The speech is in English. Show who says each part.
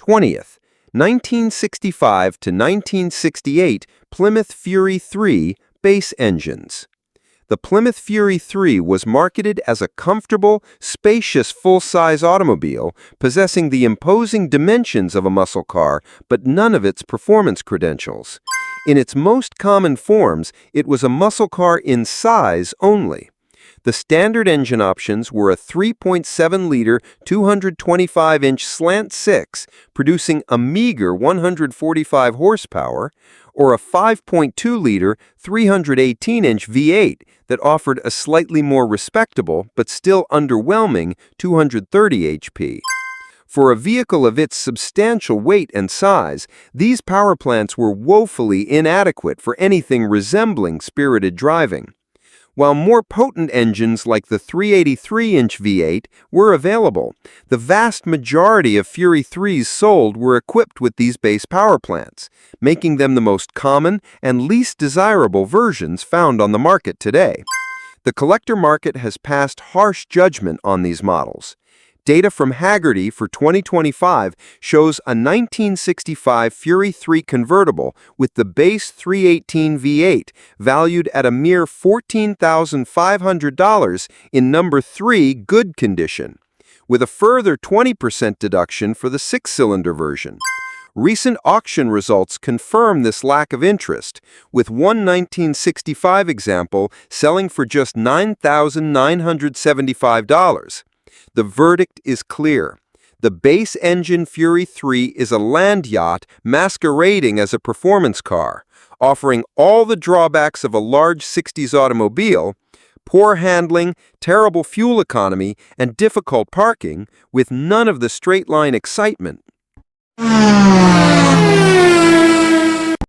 Speaker 1: 20th, 1965 to 1968 Plymouth Fury 3 base engines. The Plymouth Fury 3 was marketed as a comfortable, spacious full-size automobile possessing the imposing dimensions of a muscle car but none of its performance credentials. In its most common forms, it was a muscle car in size only. The standard engine options were a 3.7-liter, 225-inch slant 6, producing a meager 145 horsepower, or a 5.2-liter, 318-inch V8 that offered a slightly more respectable but still underwhelming 230 HP. For a vehicle of its substantial weight and size, these power plants were woefully inadequate for anything resembling spirited driving. While more potent engines like the 383-inch V8 were available, the vast majority of Fury 3s sold were equipped with these base power plants, making them the most common and least desirable versions found on the market today. The collector market has passed harsh judgment on these models. Data from Hagerty for 2025 shows a 1965 Fury 3 convertible with the base 318 V8 valued at a mere $14,500 in number 3 good condition, with a further 20% deduction for the 6-cylinder version. Recent auction results confirm this lack of interest, with one 1965 example selling for just $9,975. The verdict is clear. The base engine Fury 3 is a land yacht masquerading as a performance car, offering all the drawbacks of a large 60s automobile: poor handling, terrible fuel economy, and difficult parking, with none of the straight-line excitement.